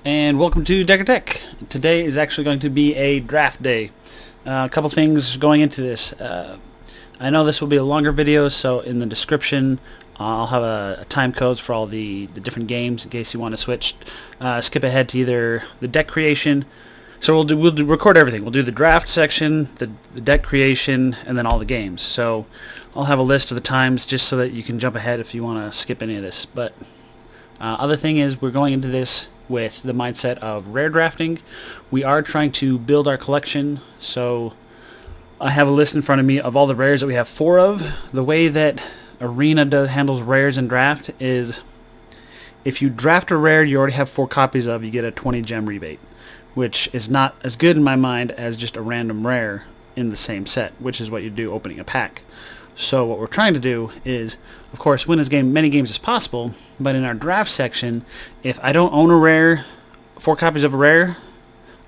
And welcome to Decker Tech. Today is actually going to be a draft day. A couple things going into this. I know this will be a longer video, so in the description I'll have a time codes for all the different games in case you want to switch. Skip ahead to either the deck creation. So we'll record everything. We'll do the draft section, the deck creation, and then all the games. So I'll have a list of the times just so that you can jump ahead if you want to skip any of this. But other thing is we're going into this with the mindset of rare drafting. We are trying to build our collection, so I have a list in front of me of all the rares that we have 4 of. The way that Arena handles rares in draft is if you draft a rare you already have 4 copies of, you get a 20 gem rebate, which is not as good in my mind as just a random rare in the same set, which is what you do opening a pack. So what we're trying to do is, of course, win as many games as possible, but in our draft section, if I don't own a rare, 4 copies of a rare,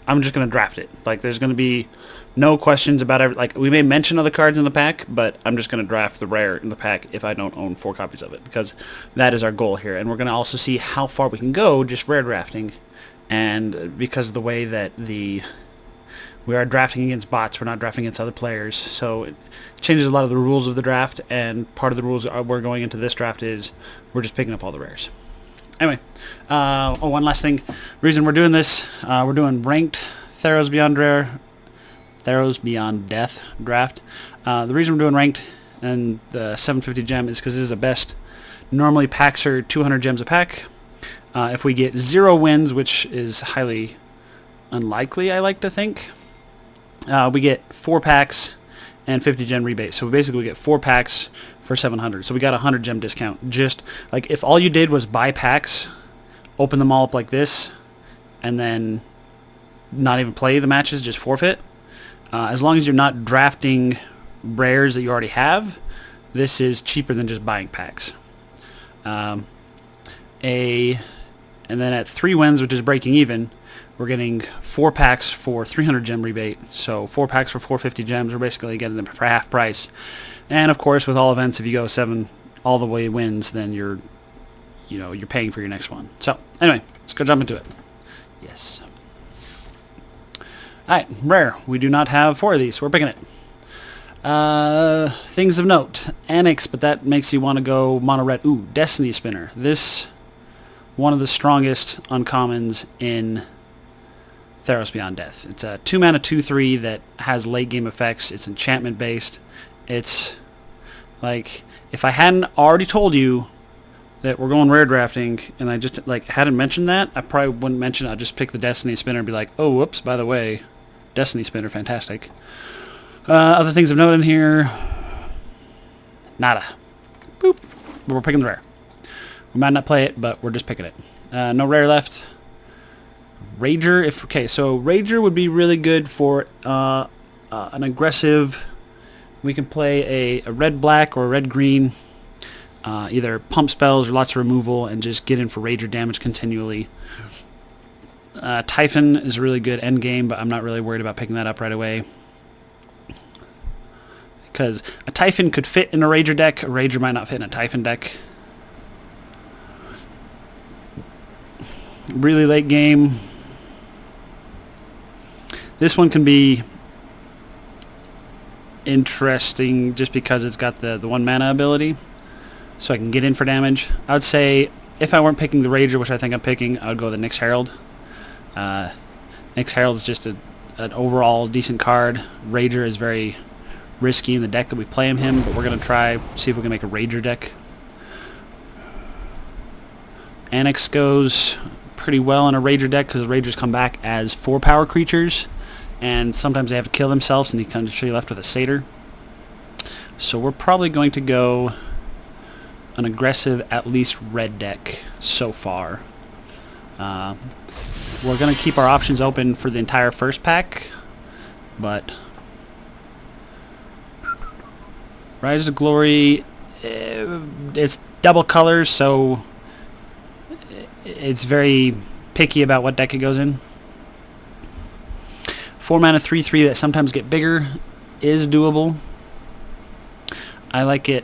I'm just going to draft it. Like, there's going to be no questions about it. Like, we may mention other cards in the pack, but I'm just going to draft the rare in the pack if I don't own 4 copies of it, because that is our goal here. And we're going to also see how far we can go just rare drafting, and because of the way that we are drafting against bots, we're not drafting against other players, so it changes a lot of the rules of the draft, and part of the rules we're going into this draft is we're just picking up all the rares. Anyway, one last thing. Reason we're doing this, we're doing ranked Theros Beyond Death draft. The reason we're doing ranked and the 750 gem is because this is the best. Normally packs are 200 gems a pack. If we get 0 wins, which is highly unlikely, I like to think, we get 4 packs and 50 gem rebate. So basically we get 4 packs for 700. So we got a 100 gem discount. Just like if all you did was buy packs, open them all up like this, and then not even play the matches, just forfeit. As long as you're not drafting rares that you already have, this is cheaper than just buying packs. And then at 3 wins, which is breaking even, we're getting 4 packs for 300 gem rebate. So 4 packs for 450 gems. We're basically getting them for half price. And of course, with all events, if you go 7 all the way wins, then you're paying for your next one. So anyway, let's go jump into it. Yes. All right, rare. We do not have 4 of these, so we're picking it. Things of note. Annex, but that makes you want to go mono red. Ooh, Destiny Spinner. This one of the strongest uncommons in Theros Beyond Death. It's a 2-mana 2/3 that has late game effects. It's enchantment based. It's like, if I hadn't already told you that we're going rare drafting and I just hadn't mentioned that, I probably wouldn't mention it. I'd just pick the Destiny Spinner and be like, oh whoops, by the way, Destiny Spinner, fantastic. Other things of note in here, nada. Boop. But we're picking the rare. We might not play it, but we're just picking it. No rare left. Rager, so Rager would be really good for an aggressive. We can play a red-black or a red-green, either pump spells or lots of removal, and just get in for Rager damage continually. Typhon is a really good end game, but I'm not really worried about picking that up right away, because a Typhon could fit in a Rager deck. A Rager might not fit in a Typhon deck. Really late game. This one can be interesting just because it's got the 1 mana ability, so I can get in for damage. I would say if I weren't picking the Rager, which I think I'm picking, I would go the Nyx Herald. Nyx Herald is just an overall decent card. Rager is very risky in the deck that we play him, but we're going to try see if we can make a Rager deck. Annex goes pretty well in a Rager deck because the Ragers come back as 4 power creatures, and sometimes they have to kill themselves, and you can actually left with a Satyr. So we're probably going to go an aggressive, at least red deck so far. We're going to keep our options open for the entire first pack, but Rise to Glory, it's double colors, so it's very picky about what deck it goes in. 4 mana 3/3 that sometimes get bigger is doable. I like it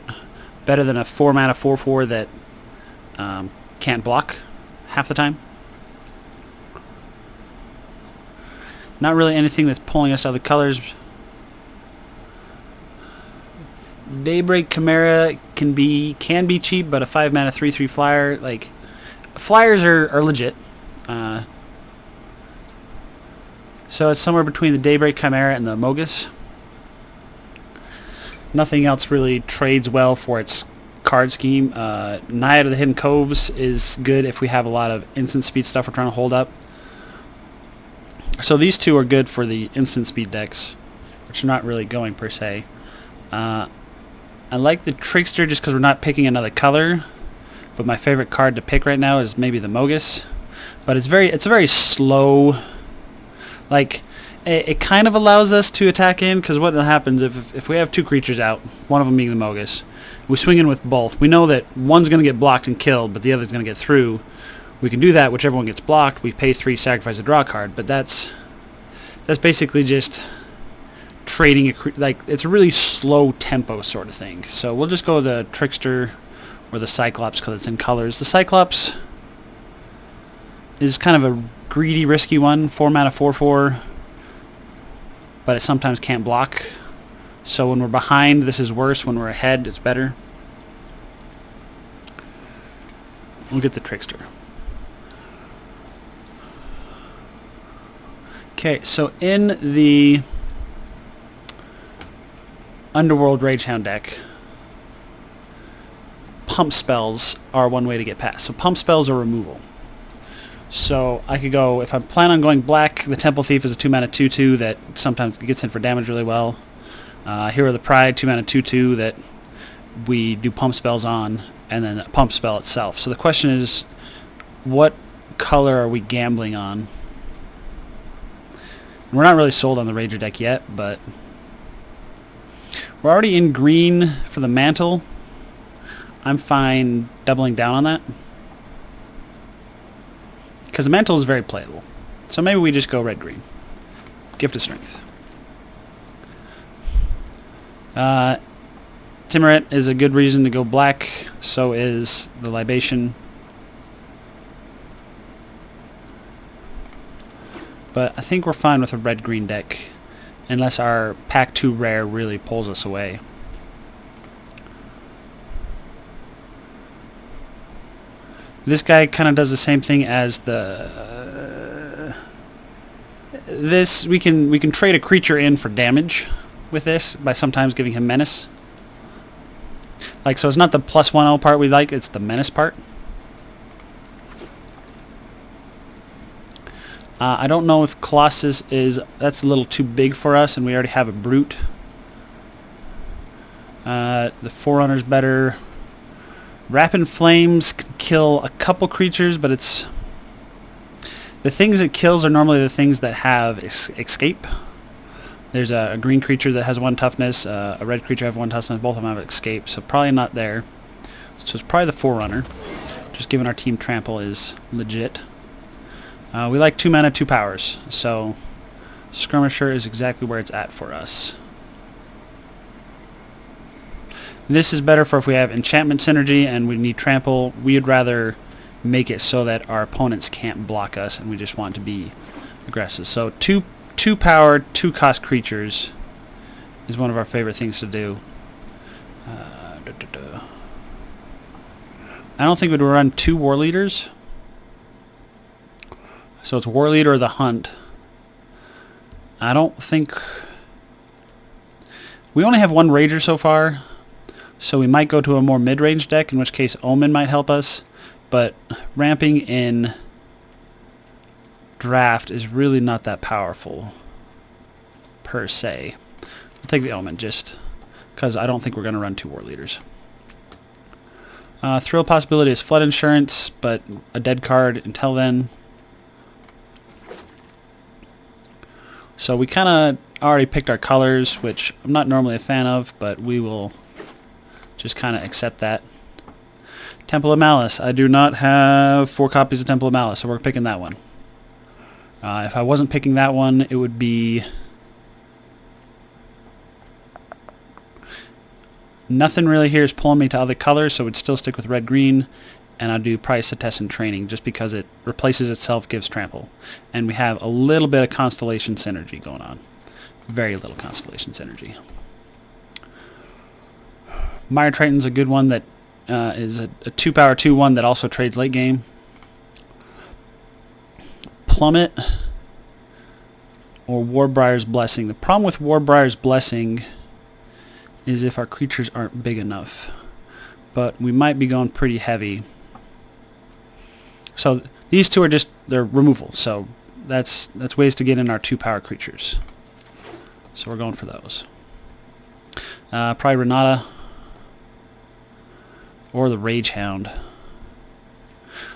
better than a 4 mana 4/4 that can't block half the time. Not really anything that's pulling us out of the colors. Daybreak Chimera can be cheap, but a 5 mana 3/3 flyer, like, flyers are legit. So it's somewhere between the Daybreak Chimera and the Mogus. Nothing else really trades well for its card scheme. Naiad of the Hidden Coves is good if we have a lot of instant speed stuff we're trying to hold up. So these two are good for the instant speed decks, which are not really going per se. I like the Trickster just because we're not picking another color, but my favorite card to pick right now is maybe the Mogus. But it's a very slow, like, it kind of allows us to attack in, because what happens if we have two creatures out, one of them being the Mogus, we swing in with both. We know that one's going to get blocked and killed, but the other's going to get through. We can do that. Whichever one gets blocked, we pay 3, sacrifice a draw card. But that's basically just trading like, it's a really slow tempo sort of thing. So we'll just go with the Trickster or the Cyclops because it's in colors. The Cyclops is kind of a greedy, risky one. 4 mana 4/4, but it sometimes can't block. So when we're behind, this is worse. When we're ahead, it's better. We'll get the Trickster. Okay, so in the Underworld Ragehound deck, pump spells are one way to get past. So pump spells are removal. So I could go, if I plan on going black, the Temple Thief is a 2 mana 2/2 that sometimes gets in for damage really well. Hero of the Pride, 2 mana 2/2 that we do pump spells on, and then a pump spell itself. So the question is, what color are we gambling on? We're not really sold on the Rager deck yet, but we're already in green for the Mantle. I'm fine doubling down on that, because the Mantle is very playable. So maybe we just go red-green. Gift of Strength. Timuret is a good reason to go black. So is the Libation. But I think we're fine with a red-green deck, unless our Pack 2 rare really pulls us away. This guy kind of does the same thing as the... we can trade a creature in for damage with this by sometimes giving him Menace. Like, so it's not the +1/0 part we like, it's the Menace part. I don't know if Colossus that's a little too big for us, and we already have a Brute. The Forerunner's better. Rapid Flames can kill a couple creatures, but it's... the things it kills are normally the things that have escape. There's a green creature that has 1 toughness, a red creature have 1 toughness, both of them have escape, so probably not there. So it's probably the Forerunner, just given our team Trample is legit. We like 2 mana, 2 powers, so Skirmisher is exactly where it's at for us. This is better for if we have enchantment synergy and we need Trample. We'd rather make it so that our opponents can't block us and we just want to be aggressive. So 2 power, 2 cost creatures is one of our favorite things to do. I don't think we'd run 2 War Leaders. So it's War Leader or the Hunt. I don't think... we only have 1 Rager so far, so we might go to a more mid-range deck, in which case Omen might help us. But ramping in draft is really not that powerful, per se. I'll take the Omen, just because I don't think we're going to run 2 War Leaders. Thrill possibility is Flood Insurance, but a dead card until then. So we kind of already picked our colors, which I'm not normally a fan of, but we will just kind of accept that. Temple of Malice. I do not have 4 copies of Temple of Malice, so we're picking that one. If I wasn't picking that one, it would be... nothing really here is pulling me to other colors, so we'd still stick with red-green. and I'll do Price, Test, and Training just because it replaces itself, gives trample. And we have a little bit of Constellation synergy going on. Very little Constellation synergy. Mire Triton's a good one that is a 2-power 2/1 that also trades late game. Plummet or Warbrier's Blessing. The problem with Warbrier's Blessing is if our creatures aren't big enough. But we might be going pretty heavy. So these two are just, they're removal. So that's ways to get in our 2-power creatures. So we're going for those. Probably Renata or the Rage Hound.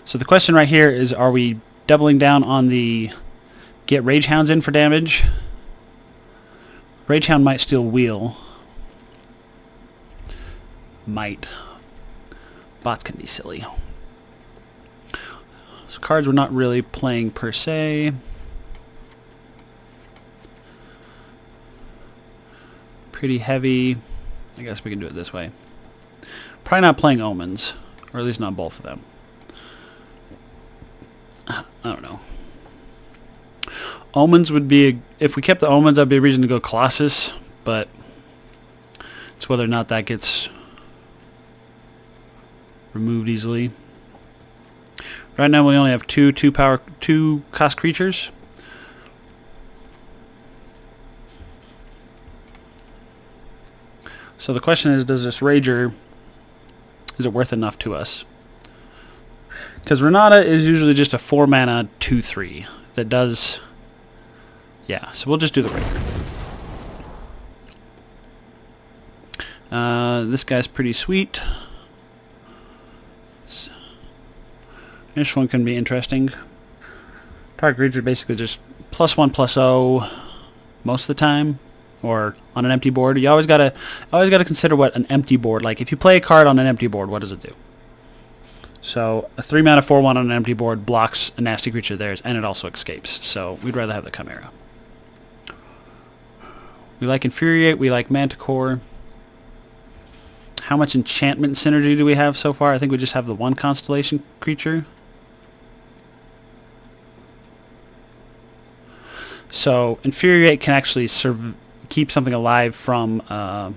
So the question right here is, are we doubling down on the get Rage Hounds in for damage? Rage Hound might steal Wheel. Might. Bots can be silly. So cards we're not really playing per se. Pretty heavy. I guess we can do it this way. Probably not playing Omens, or at least not both of them. I don't know. Omens would be, if we kept the Omens, that'd be a reason to go Colossus, but it's whether or not that gets removed easily. Right now we only have two 2-cost creatures. So the question is, does this Rager, is it worth enough to us? Because Renata is usually just a 4-mana 2/3 that does, yeah, so we'll just do the Rager. This guy's pretty sweet. This one can be interesting. Target creature basically just +1/+0 most of the time, or on an empty board. You always gotta consider what an empty board, like if you play a card on an empty board, what does it do? So a 3-mana 4/1 on an empty board blocks a nasty creature of theirs, and it also escapes. So we'd rather have the Chimera. We like Infuriate. We like Manticore. How much enchantment synergy do we have so far? I think we just have the one Constellation creature. So Infuriate can actually keep something alive from an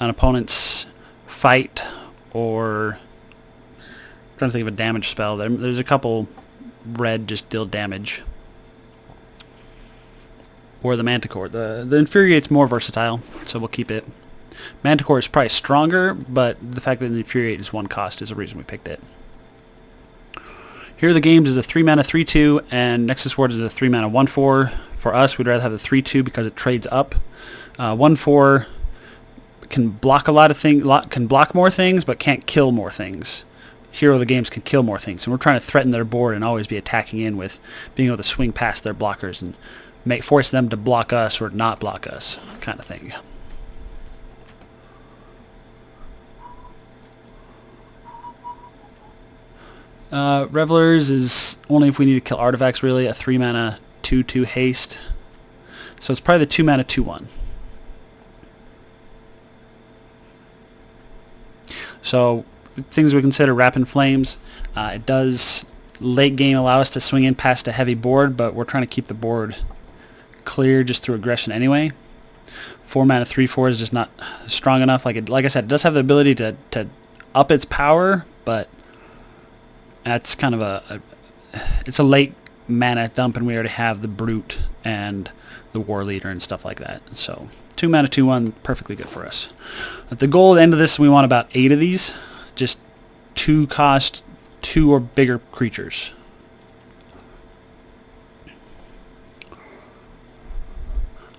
opponent's fight, or I'm trying to think of a damage spell. There's a couple red just deal damage. Or the Manticore. The Infuriate's more versatile, so we'll keep it. Manticore is probably stronger, but the fact that the Infuriate is 1 cost is the reason we picked it. Here are the games is a 3-mana 3/2, and Nexus Ward is a 3-mana 1/4. For us, we'd rather have the 3/2 because it trades up. 1/4 can block a lot of things, can block more things, but can't kill more things. Hero of the games can kill more things, and we're trying to threaten their board and always be attacking in with being able to swing past their blockers and force them to block us or not block us, kind of thing. Revelers is only if we need to kill artifacts, really. A 3-mana 2/2 haste. So it's probably the 2-mana 2/1. So things we consider Rapid Flames. It does late game allow us to swing in past a heavy board, but we're trying to keep the board clear just through aggression anyway. 4-mana 3/4 is just not strong enough. Like I said, it does have the ability to up its power, but that's kind of it's a late mana dump, and we already have the Brute and the War Leader and stuff like that. So 2-mana 2/1, perfectly good for us. At the goal at the end of this, we want about 8 of these, just 2-cost 2 or bigger creatures.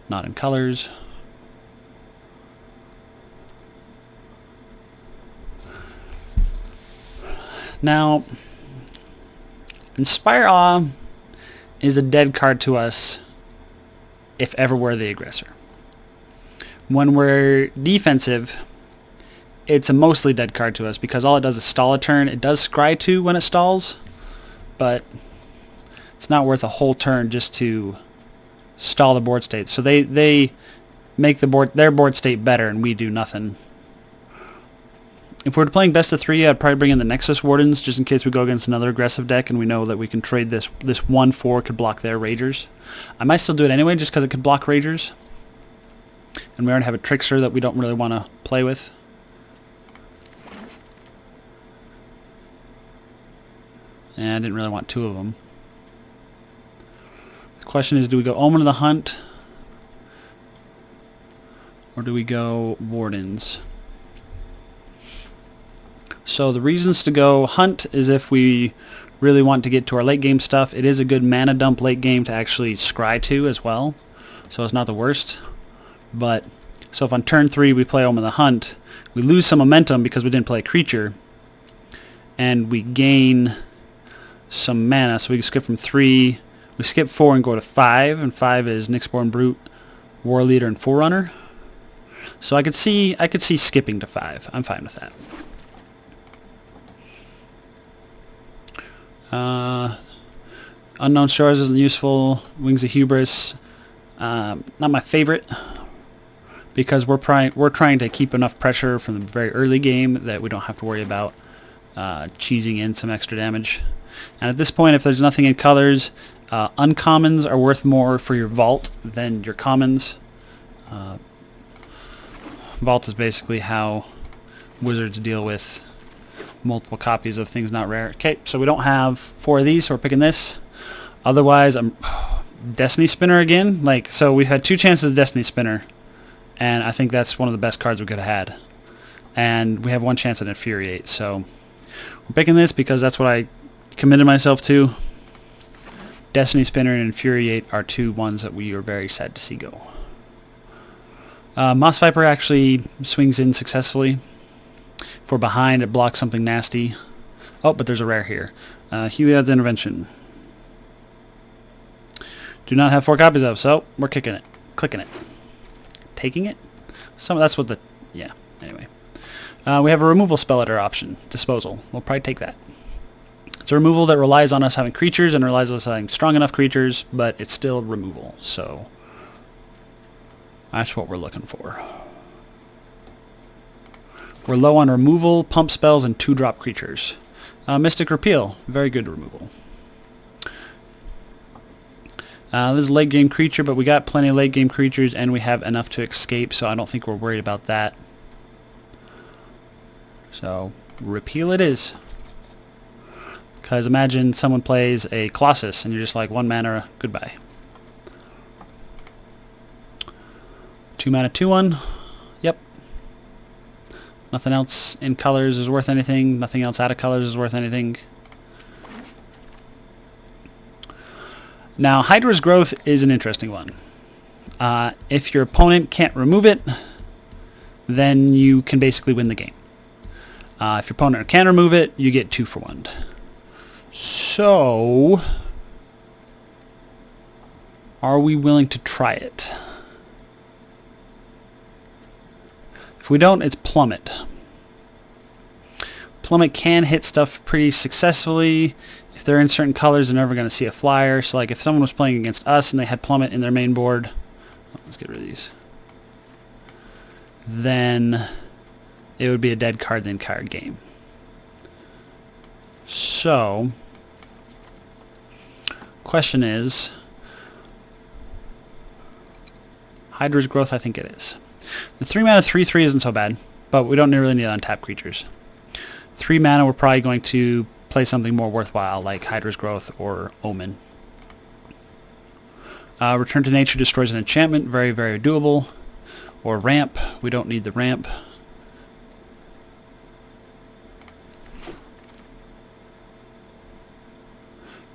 Not in colors. Now, Inspire Awe is a dead card to us if ever we're the aggressor. When we're defensive, it's a mostly dead card to us because all it does is stall a turn. It does scry 2 when it stalls, but it's not worth a whole turn just to stall the board state. So they make their board state better, and we do nothing. If we're playing best of 3, I'd probably bring in the Nexus Wardens just in case we go against another aggressive deck and we know that we can trade this 1/4 could block their Ragers. I might still do it anyway just because it could block Ragers. And we already have a Trickster that we don't really want to play with. And I didn't really want 2 of them. The question is, do we go Omen of the Hunt? Or do we go Wardens? So the reasons to go Hunt is if we really want to get to our late game stuff. It is a good mana dump late game to actually scry to as well. So it's not the worst. But so if on turn 3 we play Omen of the Hunt, we lose some momentum because we didn't play a creature. And we gain some mana. So we can skip from 3. We skip 4 and go to 5. And 5 is Nyxborn Brute, War Leader, and Forerunner. So I could see skipping to 5. I'm fine with that. Unknown Shores isn't useful. Wings of Hubris, not my favorite, because we're trying to keep enough pressure from the very early game that we don't have to worry about cheesing in some extra damage. And at this point, if there's nothing in colors, uncommons are worth more for your vault than your commons. Vault is basically how wizards deal with multiple copies of things not rare. Okay, so we don't have 4 of these, so we're picking this. Otherwise, I'm Destiny Spinner again. Like, so we've had 2 chances of Destiny Spinner, and I think that's one of the best cards we could have had. And we have 1 chance at Infuriate, so we're picking this because that's what I committed myself to. Destiny Spinner and Infuriate are 2 ones that we are very sad to see go. Moss Viper actually swings in successfully. If we're behind, it blocks something nasty. Oh, but there's a rare here. Heliod's Intervention. Do not have 4 copies of, so we're kicking it. Clicking it. Taking it? That's what the... Yeah, anyway. We have a removal spell at our option. Disposal. We'll probably take that. It's a removal that relies on us having creatures and relies on us having strong enough creatures, but it's still removal, so... That's what we're looking for. We're low on removal, pump spells, and 2-drop creatures. Mystic Repeal, very good removal. This is a late game creature, but we got plenty of late game creatures, and we have enough to escape, so I don't think we're worried about that. So, repeal it is. Because imagine someone plays a Colossus, and you're just like, 1 mana, goodbye. 2 mana, 2/1. Yep. Nothing else in colors is worth anything. Nothing else out of colors is worth anything. Now, Hydra's Growth is an interesting one. If your opponent can't remove it, then you can basically win the game. If your opponent can remove it, you get 2 for 1. So, are we willing to try it? If we don't, it's Plummet. Plummet can hit stuff pretty successfully. If they're in certain colors, they're never going to see a flyer. So like if someone was playing against us and they had Plummet in their main board, let's get rid of these, then it would be a dead card the entire game. So, question is, Hydra's Growth, I think it is. The 3 mana 3/3 isn't so bad, but we don't really need untapped creatures. 3 mana, we're probably going to play something more worthwhile, like Hydra's Growth or Omen. Return to Nature destroys an enchantment, very, very doable. Or Ramp, we don't need the ramp.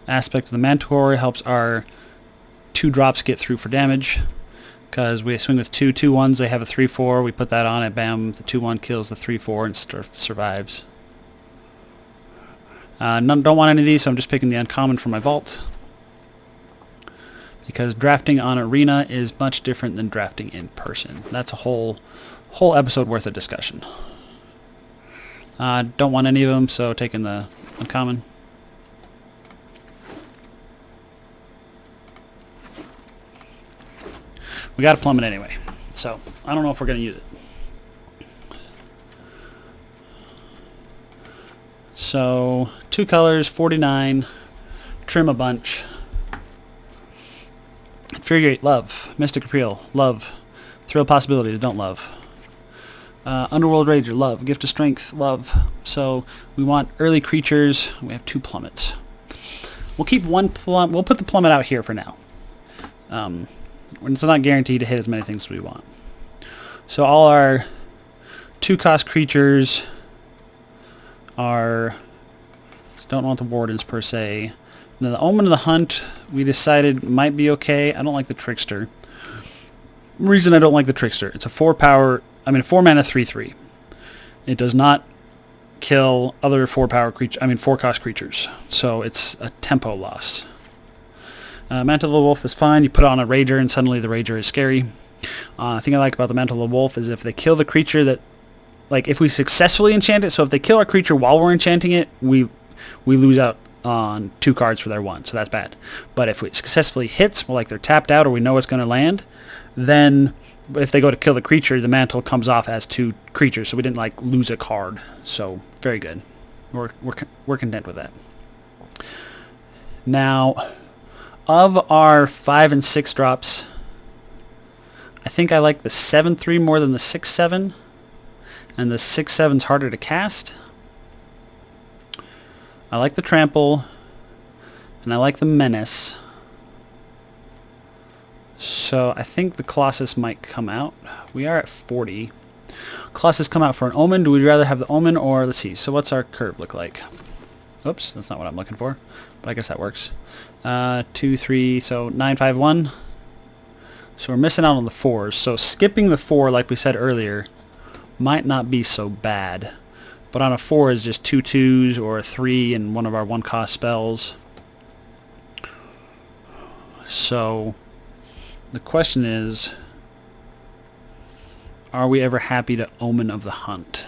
Aspect of the Manticore helps our 2-drops get through for damage. Because we swing with 2 2/1s, they have a 3/4, we put that on it, bam, the 2/1 kills the 3/4 and survives. Don't want any of these, so I'm just picking the uncommon for my vault. Because drafting on Arena is much different than drafting in person. That's a whole episode worth of discussion. Don't want any of them, so taking the uncommon. We got a Plummet anyway, so I don't know if we're going to use it. So 2 colors, 49. Trim a bunch. Infuriate, love. Mystic Appeal, love. Thrill Possibilities, don't love. Underworld Rager, love. Gift of Strength, love. So we want early creatures. We have 2 plummets. We'll keep 1 plum. We'll put the plummet out here for now. It's not guaranteed to hit as many things as we want. So all our 2-cost creatures are... Don't want the Wardens per se. Now the Omen of the Hunt, we decided might be okay. I don't like the Trickster. Reason I don't like the Trickster, it's a 4 mana 3/3. It does not kill other 4-cost creatures. So it's a tempo loss. Mantle of the Wolf is fine. You put on a Rager and suddenly the Rager is scary. The thing I like about the Mantle of the Wolf is if they kill the creature that, like if we successfully enchant it, so if they kill our creature while we're enchanting it, we lose out on 2 cards for their 1, so that's bad. But if it successfully hits, well, like they're tapped out or we know it's going to land, then if they go to kill the creature, the mantle comes off as 2 creatures, so we didn't like lose a card. So very good. We're content with that. Now, of our 5 and 6 drops, I think I like the 7/3 more than the 6/7, and the 6/7's harder to cast. I like the Trample, and I like the Menace. So I think the Colossus might come out. We are at 40. Colossus come out for an Omen. Do we rather have the Omen or, let's see, so what's our curve look like? Oops, that's not what I'm looking for, but I guess that works. 2, 3, so 9, 5, 1. So we're missing out on the 4s. So skipping the 4, like we said earlier, might not be so bad. But on a 4 is just 2 2s or a 3 and one of our 1-cost spells. So the question is, are we ever happy to Omen of the Hunt?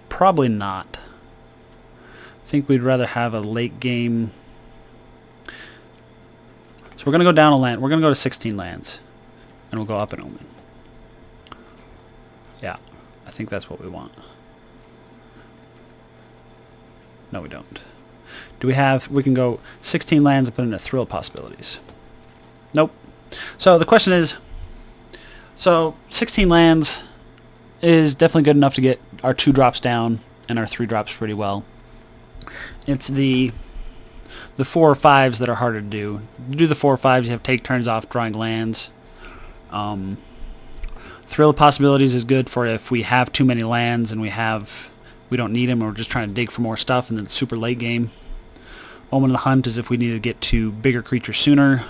Probably not. I think we'd rather have a late game. So we're going to go down a land. We're going to go to 16 lands. And we'll go up an Omen. Yeah, I think that's what we want. No, we don't. Do we have... We can go 16 lands and put in a Thrill Possibilities. Nope. So the question is... So 16 lands is definitely good enough to get our 2 drops down and our 3 drops pretty well. It's the 4 or 5s that are harder to do. To do the 4 or 5s, you have to take turns off drawing lands. Thrill Possibilities is good for if we have too many lands and we don't need them, or we're just trying to dig for more stuff, and then super late game. Omen of the Hunt is if we need to get to bigger creatures sooner,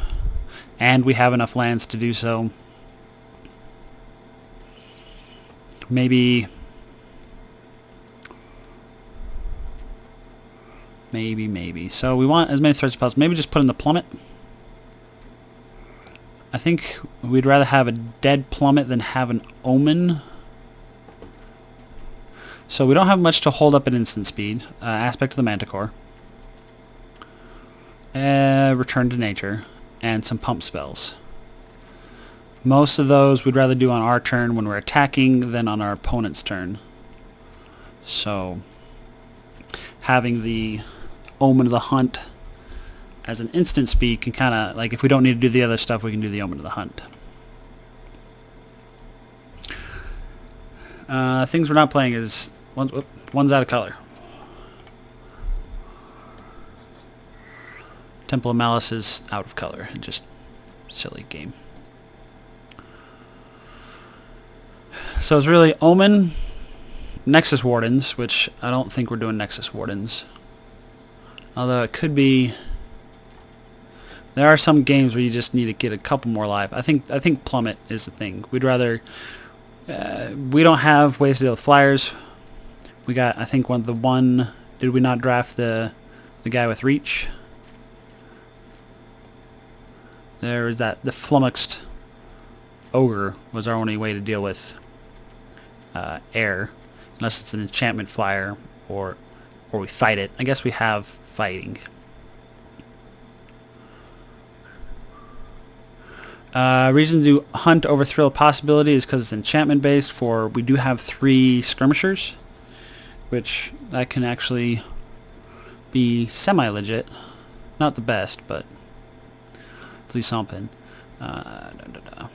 and we have enough lands to do so. Maybe. So we want as many threats as possible. Maybe just put in the Plummet. I think we'd rather have a dead Plummet than have an Omen. So we don't have much to hold up at instant speed. Aspect of the Manticore. Return to Nature. And some pump spells. Most of those we'd rather do on our turn when we're attacking than on our opponent's turn. So having the Omen of the Hunt as an instant speed can kind of, like, if we don't need to do the other stuff, we can do the Omen of the Hunt. Things we're not playing is one's out of color. Temple of Malice is out of color. Just silly game. So it's really Omen, Nexus Wardens, which I don't think we're doing Nexus Wardens. Although it could be. There are some games where you just need to get a couple more live. I think Plummet is the thing. We'd rather. We don't have ways to deal with flyers. We got, I think, did we not draft the guy with reach? There is that. The flummoxed ogre was our only way to deal with air, unless it's an enchantment flyer or we fight it. I guess we have fighting. Reason to do Hunt over Thrill Possibility is because it's enchantment based. We do have 3 skirmishers, which that can actually be semi-legit. Not the best, but at least something. So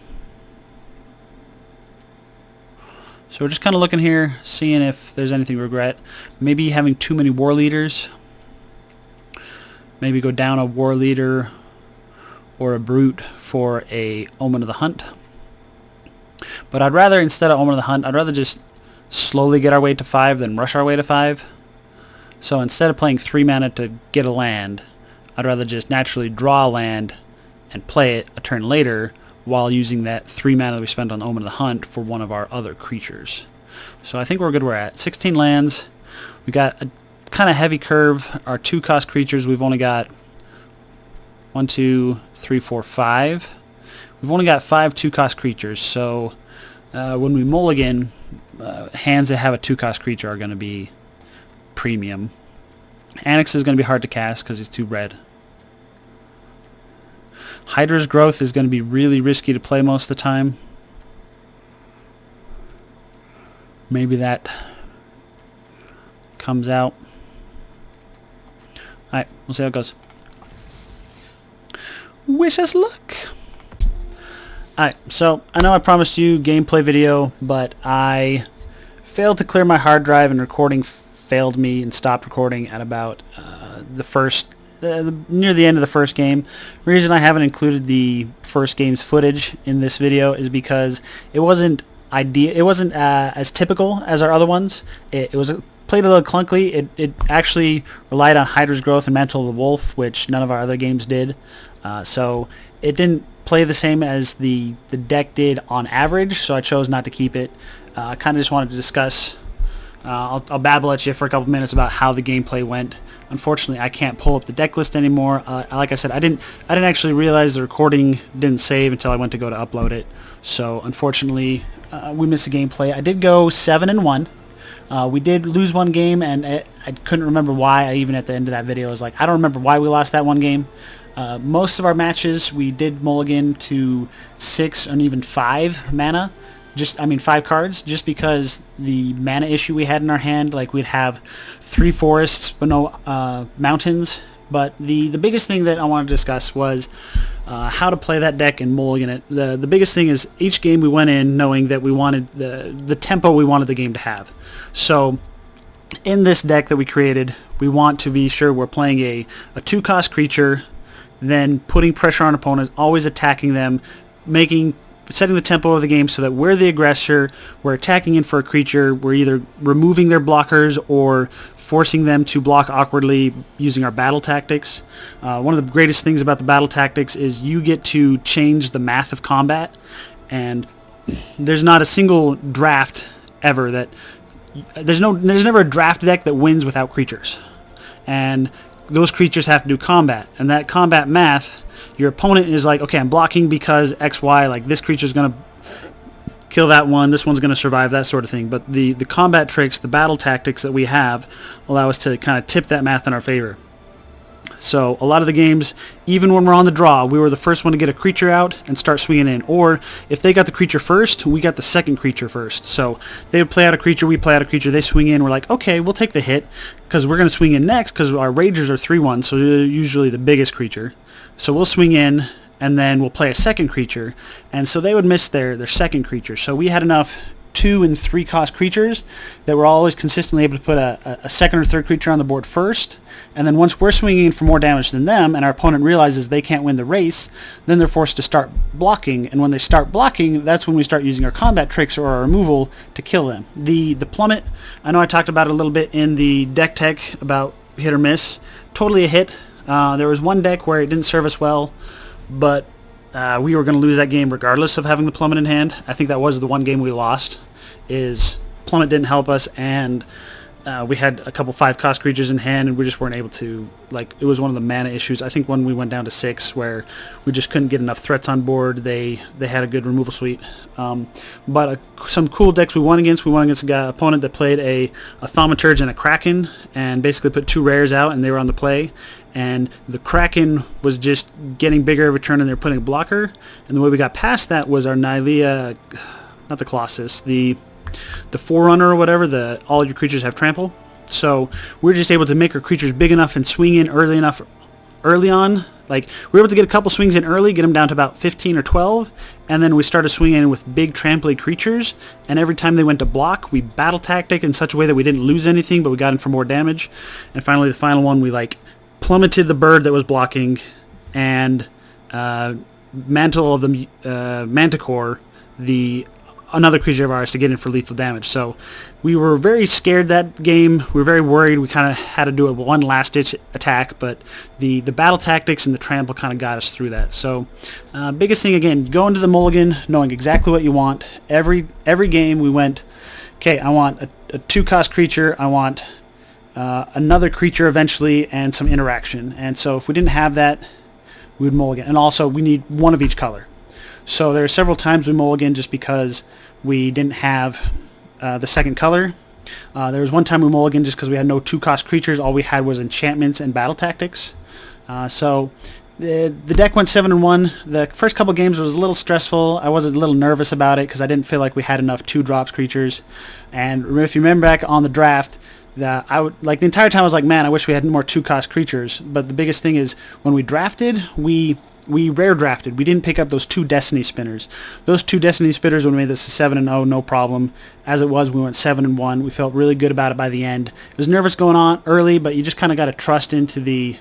we're just kind of looking here, seeing if there's anything we regret. Maybe having too many war leaders. Maybe go down a war leader or a brute for a Omen of the Hunt. But I'd rather, instead of Omen of the Hunt, I'd rather just slowly get our way to 5 than rush our way to 5. So instead of playing 3 mana to get a land, I'd rather just naturally draw a land and play it a turn later while using that 3 mana that we spent on Omen of the Hunt for one of our other creatures. So I think we're good where we're at. 16 lands. We got a kind of heavy curve. Our 2-cost creatures, we've only got 1, 2, 3, 4, 5. We've only got 5 2-cost creatures, so when we mulligan, hands that have a 2-cost creature are going to be premium. Annex is going to be hard to cast because he's too red. Hydra's Growth is going to be really risky to play most of the time. Maybe that comes out. Alright, we'll see how it goes. Wish us luck! Alright, so I know I promised you gameplay video, but I failed to clear my hard drive and recording failed me and stopped recording at about near the end of the first game. The reason I haven't included the first game's footage in this video is because it wasn't as typical as our other ones. It played a little clunkily. It actually relied on Hydra's Growth and Mantle of the Wolf, which none of our other games did. So it didn't play the same as the deck did on average, so I chose not to keep it. I kind of just wanted to discuss. I'll babble at you for a couple minutes about how the gameplay went. Unfortunately, I can't pull up the deck list anymore. Like I said, I didn't actually realize the recording didn't save until I went to go to upload it. So unfortunately, we missed the gameplay. I did go 7-1. We did lose one game, and I couldn't remember why. Even at the end of that video, I was like, I don't remember why we lost that one game. Most of our matches, we did mulligan to 6 and even 5 mana. 5 cards, just because the mana issue we had in our hand, like we'd have 3 forests but no mountains. But the biggest thing that I wanted to discuss was how to play that deck and mulligan it. The biggest thing is each game we went in knowing that we wanted the tempo we wanted the game to have. So in this deck that we created, we want to be sure we're playing a 2-cost creature, then putting pressure on opponents, always attacking them, setting the tempo of the game so that we're the aggressor, we're attacking in for a creature, we're either removing their blockers or forcing them to block awkwardly using our battle tactics. One of the greatest things about the battle tactics is you get to change the math of combat, and there's not a single draft ever that there's never a draft deck that wins without creatures, and those creatures have to do combat, and that combat math, your opponent is like, okay, I'm blocking because XY, like this creature's going to kill that one, this one's going to survive, that sort of thing. But the combat tricks, the battle tactics that we have allow us to kind of tip that math in our favor. So a lot of the games, even when we're on the draw, we were the first one to get a creature out and start swinging in. Or if they got the creature first, we got the second creature first. So they would play out a creature, we play out a creature, they swing in, we're like, okay, we'll take the hit because we're going to swing in next because our Ragers are 3/1, so they're usually the biggest creature. So we'll swing in, and then we'll play a second creature. And so they would miss their second creature. So we had enough 2- and 3-cost creatures that we're always consistently able to put a second or third creature on the board first. And then once we're swinging in for more damage than them, and our opponent realizes they can't win the race, then they're forced to start blocking. And when they start blocking, that's when we start using our combat tricks or our removal to kill them. The plummet, I know I talked about it a little bit in the deck tech about hit or miss. Totally a hit. There was one deck where it didn't serve us well, but we were going to lose that game regardless of having the plummet in hand. I think that was the one game we lost, is plummet didn't help us, and we had a couple 5-cost creatures in hand, and we just weren't able to, like, it was one of the mana issues. I think when we went down to 6 where we just couldn't get enough threats on board, they had a good removal suite. But some cool decks we won against a guy, opponent that played a Thaumaturge and a Kraken, and basically put 2 rares out, and they were on the play. And the Kraken was just getting bigger every turn, and they were putting a blocker. And the way we got past that was our not the Colossus, the Forerunner or whatever, all your creatures have trample. So we're just able to make our creatures big enough and swing in early on. Like, we were able to get a couple swings in early, get them down to about 15 or 12, and then we started swinging in with big tramply creatures, and every time they went to block, we battle tactic in such a way that we didn't lose anything, but we got in for more damage. And finally, the final one, we like plummeted the bird that was blocking, and Mantle of the Manticore, another creature of ours, to get in for lethal damage. So we were very scared that game. We were very worried. We kind of had to do a one last-ditch attack, but the battle tactics and the trample kind of got us through that. So biggest thing, again, go into the mulligan knowing exactly what you want. Every game we went, okay, I want a 2-cost creature. I want another creature eventually and some interaction. And so if we didn't have that, we would mulligan. And also, we need one of each color. So there are several times we mulligan just because we didn't have the second color. There was one time we mulliganed just because we had no 2-cost creatures. All we had was enchantments and battle tactics. So the deck went 7-1. The first couple games was a little stressful. I was a little nervous about it because I didn't feel like we had enough 2-drops creatures. And if you remember back on the draft, the entire time I was like, man, I wish we had more 2-cost creatures. But the biggest thing is when we drafted, we rare drafted. We didn't pick up those 2 Destiny Spinners. Those 2 Destiny Spinners would have made this a 7-0, no problem. As it was, we went 7-1. We felt really good about it by the end. It was nervous going on early, but you just kind of got to trust into the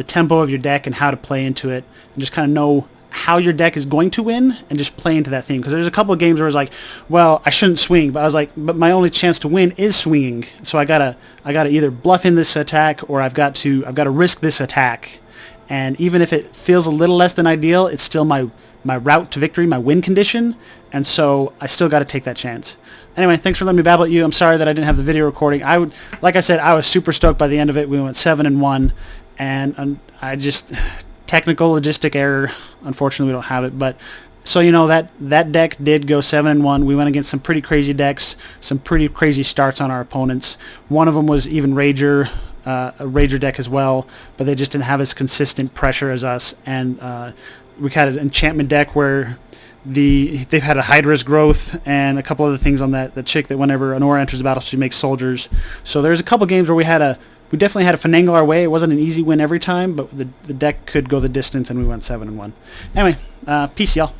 tempo of your deck and how to play into it, and just kind of know how your deck is going to win and just play into that theme. Because there's a couple of games where I was like, well, I shouldn't swing, but I was like, but my only chance to win is swinging. So I gotta either bluff in this attack or I've got to risk this attack. And even if it feels a little less than ideal, it's still my route to victory, my win condition, and so I still got to take that chance. Anyway, thanks for letting me babble at you. I'm sorry that I didn't have the video recording. Like I said, I was super stoked by the end of it. We went 7-1, and I just technical logistic error. Unfortunately, we don't have it, but so you know that deck did go 7-1. We went against some pretty crazy decks, some pretty crazy starts on our opponents. One of them was even Rager. A Rager deck as well, but they just didn't have as consistent pressure as us. And we had an enchantment deck where they've had a Hydra's Growth and a couple other things on the chick that whenever an aura enters the battle, she makes soldiers. So there's a couple games where we definitely had to finagle our way. It wasn't an easy win every time, but the deck could go the distance, and we went 7-1. Anyway, peace, y'all.